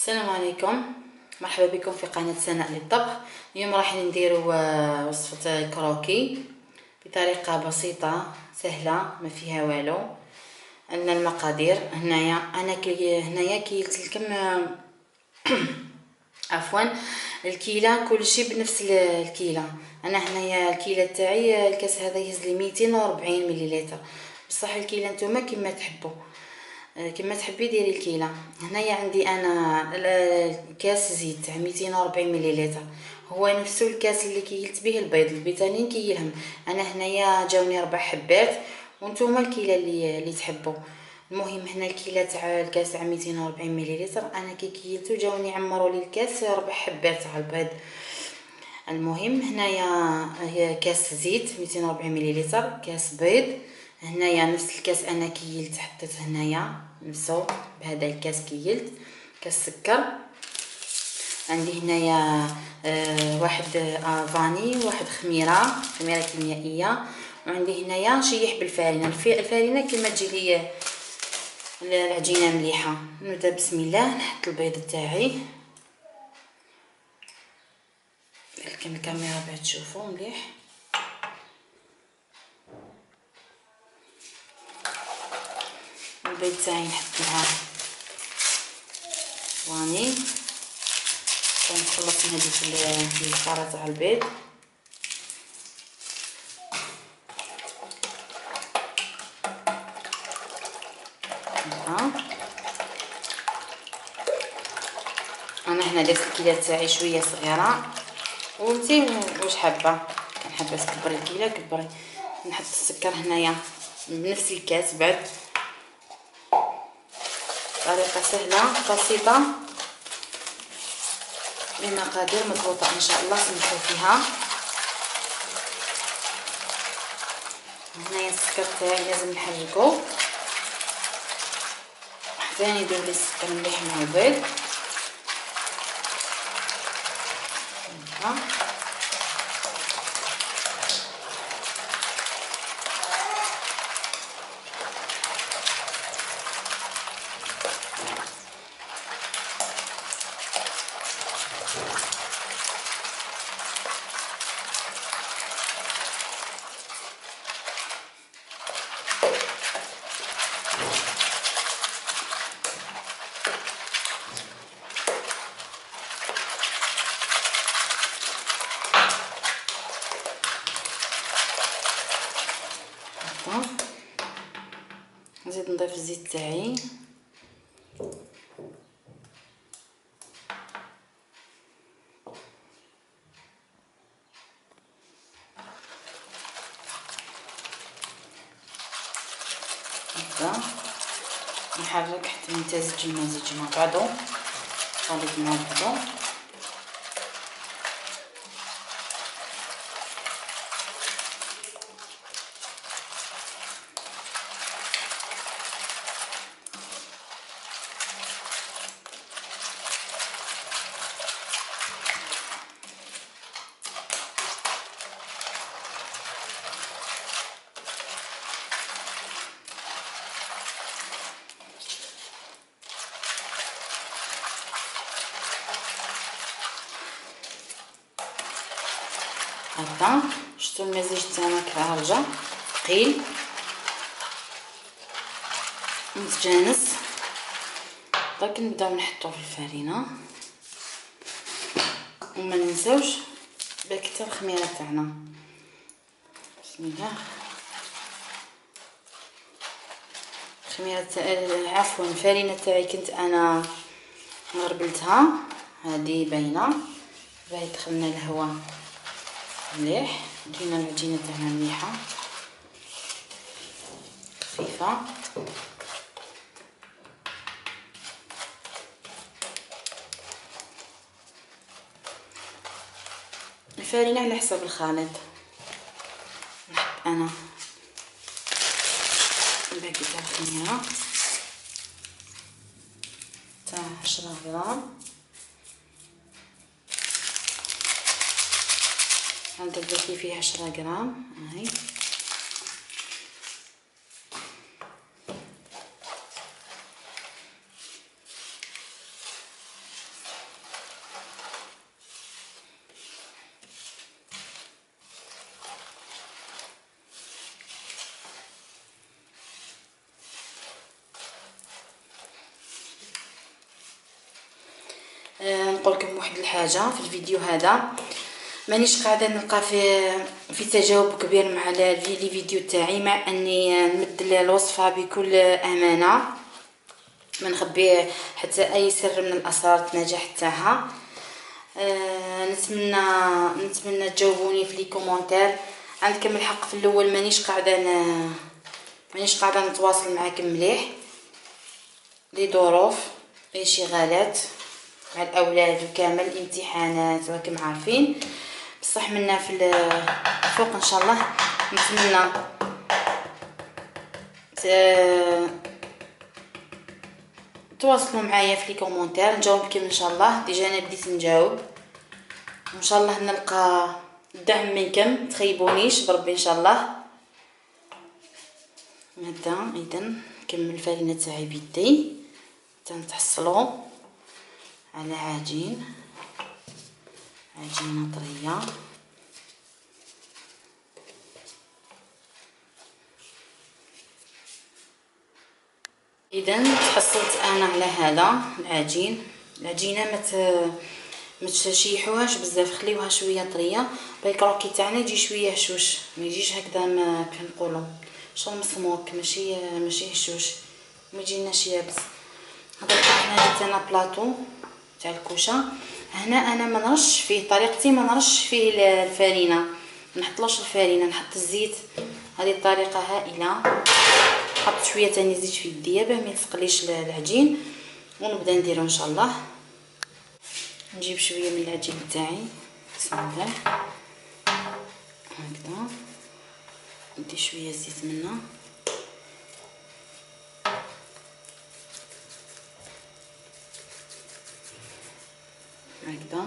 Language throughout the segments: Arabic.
السلام عليكم، مرحبا بكم في قناة سناء للطبخ. اليوم راح نديرو وصفة كروكي بطريقة بسيطة سهلة ما فيها والو. عندنا المقادير هنايا، انا هنايا كيلت لكم عفوا الكيلة كلشي بنفس الكيلة. انا هنايا الكيلة تاعي الكاس هذا يهز لي 240 مليلتر، بصح الكيلة نتوما كما تحبوا كما تحبي ديري الكيله. هنايا عندي انا كاس زيت تاع 240 مليلتر، هو نفسه الكاس اللي كيلت به البيض ثاني كيلهم. انا هنايا جاوني 4 حبات وانتوما الكيله اللي تحبوا. المهم هنا الكيله تاع الكاس تاع 240 مليلتر انا كي كيلتو جاوني عمروا لي الكاس 4 حبات تاع البيض. المهم هنايا هي كاس زيت 240 مليلتر، كاس بيض. هنايا نفس الكاس انا كيلت حطيت هنايا نفسه بهذا الكاس كيلت. كاس سكر عندي هنايا واحد فاني، واحد خميره كيميائيه، وعندي هنايا شيح بالفارينه. الفارينه كما تجي لي العجينه مليحه. نبدا بسم الله، نحط البيض تاعي. لكن الكاميرا باش تشوفوا مليح. البيض تاعي نحط معاه فاني ونخلط هذيك الفاره تاع البيض. انا هنا درت الكيله تاعي شويه صغيره، وانتي واش حابه، كان حابه تكبري الكيله كبري. نحط السكر هنايا بنفس الكاس بعد. طريقه سهله بسيطه بمقادير مضبوطه ان شاء الله سمحوا فيها. هنايا السكر تاعي لازم نحركو حتى يدوب لي السكر مليح مع البيض. نزيد نضيف الزيت تاعي. نبدا نحرك حتى يمتزج المزيج مع بعضو، خليط مع بعضو. هكا شفتوا المزيج تاعنا كراه رجع ثقيل متجانس. داك نبداو نحطو في الفرينه، وما ننساوش باكته الخميره تاعنا. بسم الله. الخميره عفوا الفرينه تاعي كنت انا غربلتها، هذه باينه باهي. دخلنا الهواء مليح، درنا العجينه تاعنا مليحه خفيفه. الفرينه على حسب الخليط. نحط انا الباقي تاع الخميره تاع 10 غرام. هذا الباقي فيه 10 غرام هاي. نقول لكم واحد الحاجه في الفيديو هذا، مانيش قاعده نلقى في تجاوب كبير مع لي فيديو تاعي، مع اني نمد الوصفه بكل امانه، ما نخبي حتى اي سر من الاسرار النجاح تاعها. نتمنى تجاوبوني في لي كومونتير. عندكم الحق، في الاول مانيش قاعده نتواصل معكم مليح لي ظروف، انشغالات مع الاولاد وكامل امتحانات راكم عارفين. بصح منا في الفوق ان شاء الله نتمنى تواصلوا معايا في لي كومونتير، نجاوبكم ان شاء الله. ديجا انا بديت نجاوب، وان شاء الله نلقى الدعم منكم، تخيبونيش بربي ان شاء الله. هذا اذا نكمل الفرينه تاعي بيدي حتى نتحصلوا على عجينه طريه. اذا تحصلت انا على هذا العجينه ما تشيحوهاش بزاف، خليوها شويه طريه باش الكروكي تاعنا يجي شويه هشوش، ما يجيش هكذا ما كيف نقولوا شغل مسموك، ماشي هشوش، ما يجيناش يابس. هذا هنا جبت انا بلاطو تاع الكوشه. هنا انا ما نرش فيه، طريقتي ما نرش فيه الفرينه، ما نحطلوش الفرينه، نحط الزيت. هذه الطريقه هائله. حط شويه تاني زيت في يديا باه ما يثقليش العجين، ونبدا نديرو ان شاء الله. نجيب شويه من العجين تاعي، بسم الله هكذا، ندي شويه زيت منه هكذا،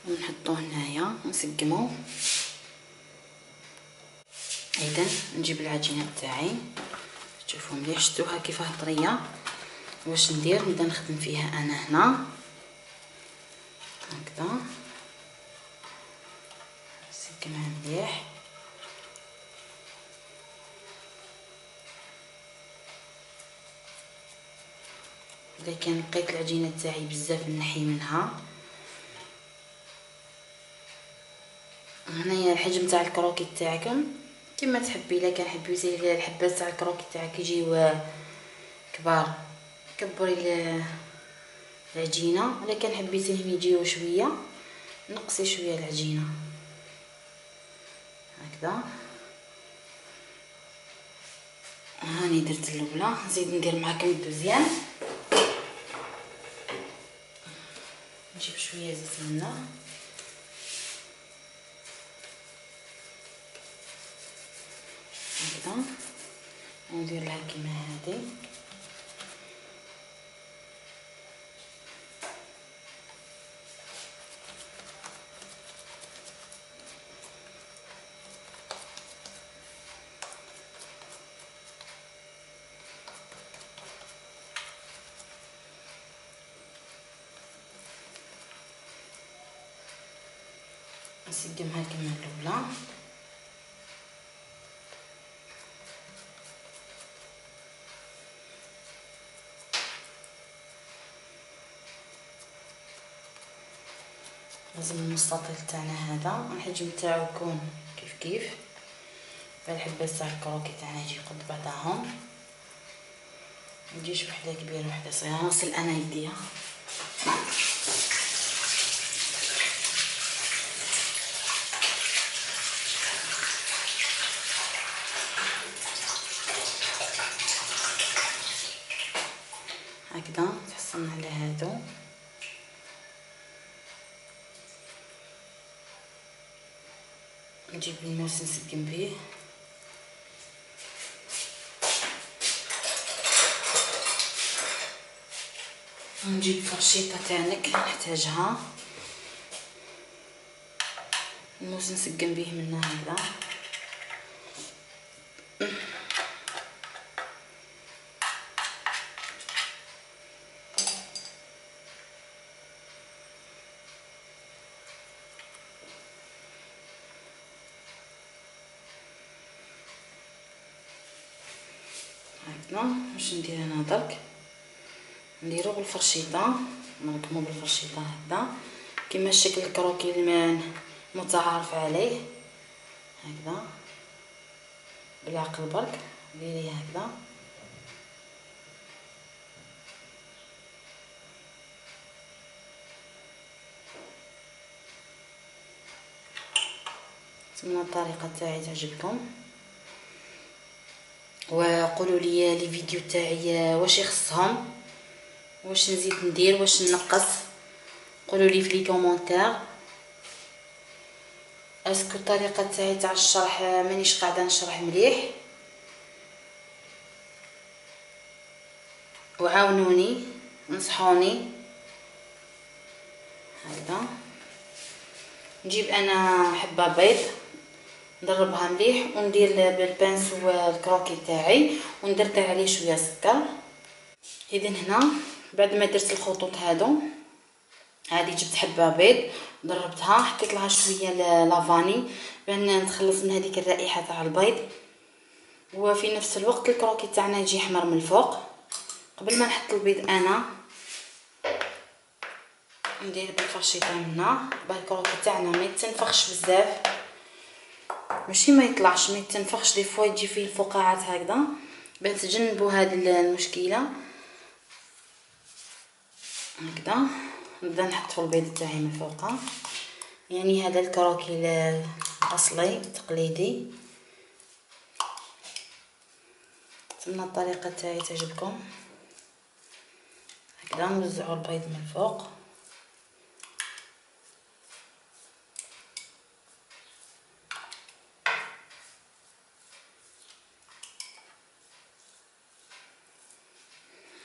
ونحطوه هنايا ونسقمو. اذا نجيب العجينه تاعي، شوفوا مليح، شفتوها كيفاه طريه. واش ندير؟ نبدا نخدم فيها انا هنا هكذا، نسقمها مليح. اذا كان لقيت العجينه تاعي بزاف نحي منها. هنايا الحجم تاع الكروكي تاعكم كما تحبي، الا كان حبيتي الحبات تاع الكروكي تاعك يجيو كبار كبري العجينه، الا كان حبيتيهم يجيو شويه نقصي شويه العجينه هكذا. هاني درت الاولى، نزيد ندير معكم الدوزيام. نجيب شويه زيت منه هكذا، وندير لها كيما هذه. نسقمها كما الاولى. لازم المستطيل تاعنا هذا الحجم تاعو يكون كيف فالحبات تاع الكروكي تاعنا يجي قد بعضهم، متجيش وحده كبيره وحده صغيره. نغسل انا يديا هكذا. تحصلنا على هادو، نجيب الماس نسقم بيه، ونجيب فرشيطه تاعك نحتاجها، الموس نسقم بيه منه هكذا. هكذا واش ندير انا درك، نديرو بالفرشيطه نركمو بالفرشيطه هكذا كما الشكل الكروكي المتعارف عليه هكذا بالعقل برك ديريه هكذا نتمنى الطريقه تاعي تعجبكم وقولوا لي لي فيديو تاعي واش يخصهم واش نزيد ندير واش نقص قولوا لي في لي كومونتير اسكو الطريقه تاعي تاع الشرح مانيش قاعده نشرح مليح وعاونوني نصحوني هكذا نجيب انا حبه بيض ندربها مليح وندير بالبانسو الكروكي تاعي وندردر عليه شويه سكر. اذا هنا بعد ما درت الخطوط هادو هذه جبت حبه بيض ضربتها حطيت لها شويه لافاني بان نتخلص من هذيك الرائحه تاع البيض وفي نفس الوقت الكروكي تاعنا يجي احمر من الفوق. قبل ما نحط البيض انا ندير بالفرشيطه هنا باه الكروكي تاعنا ما يتنفخش بزاف ماشي ما يطلعش ما يتنفخش دي فوا يجي فيه الفقاعات هكذا باه تجنبوا هذه المشكله هكذا. نبدا نحط في البيض تاعي من فوق يعني هذا الكروكي الاصلي التقليدي. نتمنى الطريقه تاعي تعجبكم هكذا نوزعوا البيض من فوق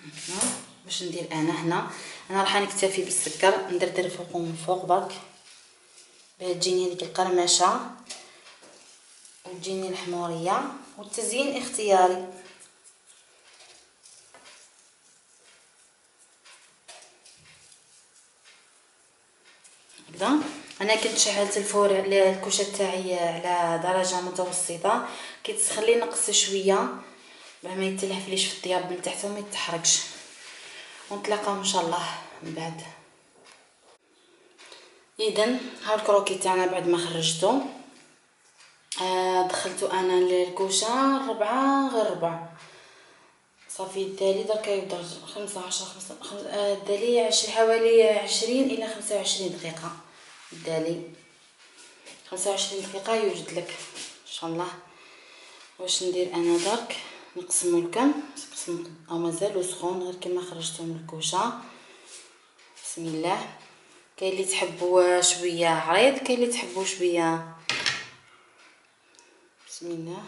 هكذا. باش ندير انا راح نكتفي بالسكر ندردر فوق ومن فوق برك باه تجيني هذيك القرمشه وتجيني الحموريه والتزيين اختياري. هكذا انا كنت شعلت الفور على الكوشه تاعي على درجه متوسطه كي تسخن لي نقص شويه باه ما يتلهفليش في الطياب من تحت وما يتحرقش ونتلاقاو ان شاء الله من بعد. اذا ها الكروكي تاعنا بعد ما خرجته دخلتو انا للكوشه ربعة غير ربع صافي الدالي دركا يبدا 15 الدالي حوالي 20 الى 25 دقيقه الدالي 25 دقيقه يوجد لك ان شاء الله. واش ندير انا درك نقسمو لكم او مازالو سخون غير كما خرجتو من الكوشه. بسم الله. كاين اللي تحبوا شويه عريض كاين اللي تحبوا شويه بسم الله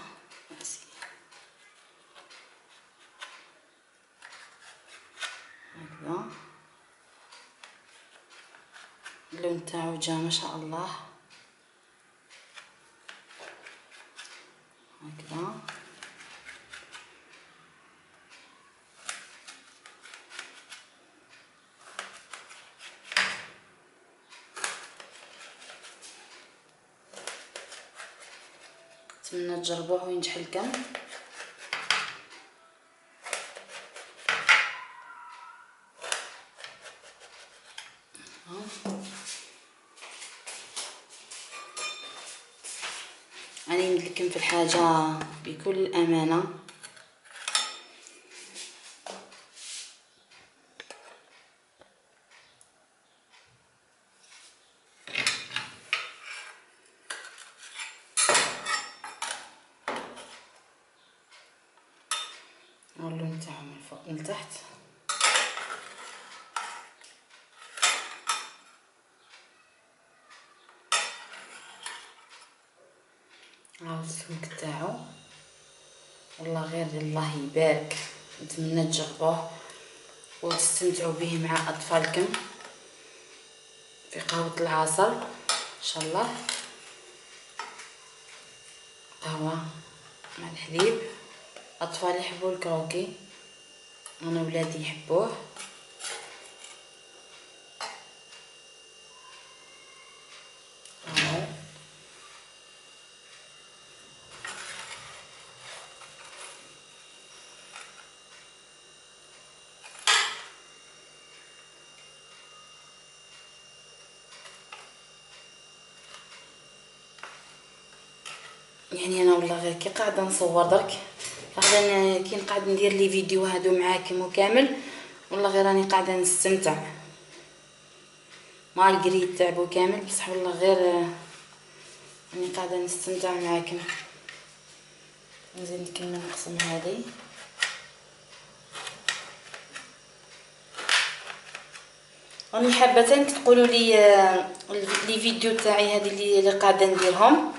هكذا اللون تاعو جا ما شاء الله هكذا. نتمنى تجربوه وينجح لكم. أنا نقولكم في الحاجة بكل أمانة اللون تاعو من فوق لتحت هاو السمك تاعو والله غير الله يبارك. نتمنى تجربوه وتستمتعوا به مع اطفالكم في قهوة العصر ان شاء الله. قهوة مع الحليب اطفال يحبوا الكروكي انا ولادي يحبوه. يعني انا والله غير كي قاعده نصور درك، قاعده كي نقعد ندير لي فيديو هادو معاكم وكامل، والله غير راني قاعده نستمتع مالغري التعب وكامل، بصح والله غير راني قاعده نستمتع معاكم. نزيد نكمل نقسم هذه. راني حابه تاني تقولوا لي لي فيديو تاعي هذه اللي قاعده نديرهم،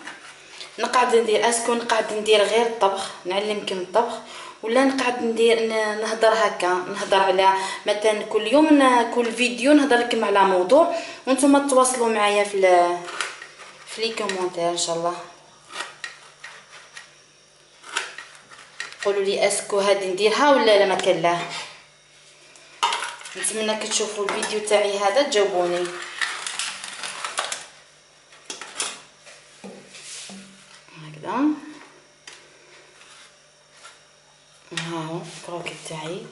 نقعد ندير اسكو نقعد ندير غير الطبخ نعلمكم الطبخ، ولا نقعد ندير نهضر هكا، نهضر على مثلا كل يوم كل فيديو نهضر لكم على موضوع وانتم تواصلوا معايا في لي كومونتير ان شاء الله. قولوا لي اسكو هذه نديرها ولا لا ما كان لا. نتمنى كي تشوفوا الفيديو تاعي هذا تجاوبوني. هكذا ها هو الكروكي تاعي،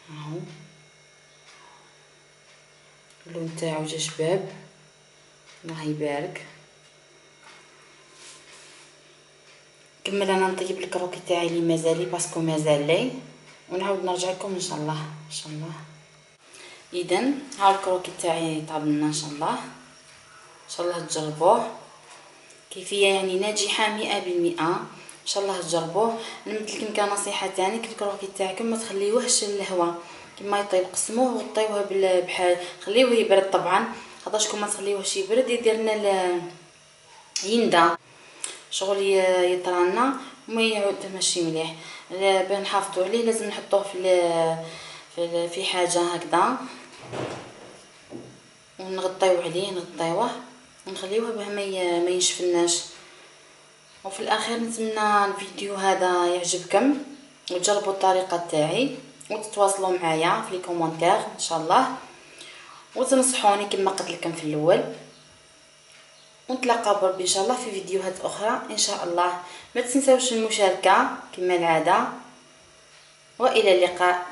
ها هو اللون تاعو جا شباب، الله يبارك. كمل انا نطيب الكروكي تاعي اللي مازالي باسكو مازال لي، ونعاود نرجع لكم ان شاء الله ان شاء الله. اذا ها الكروكي تاعي طاب لنا ان شاء الله، ان شاء الله تجربوه كيفيه يعني ناجحه 100%. ان شاء الله تجربوه. نمد لكم كنصيحه تاني كي الكروكي تاعكم ما تخليوهش للهواء كيما يطيب، قسموه وطيوه بحال خليوه يبرد طبعا، خاطرش ما تخليوهش يبرد يدير لنا يندى شغل يطرالنا وما يعود ماشي مليح. باه نحافظوا عليه لازم نحطوه في حاجه هكذا ونغطيو عليه، نغطيوه ونخليوه باه ما ينشفناش. وفي الاخير نتمنى الفيديو هذا يعجبكم وتجربوا الطريقه تاعي وتتواصلوا معايا في لي كومونتير ان شاء الله، وتنصحوني كما قلت لكم في الاول. ونتلاقاو بربي ان شاء الله في فيديوهات اخرى ان شاء الله. ما تنساوش المشاركه كما العاده، والى اللقاء.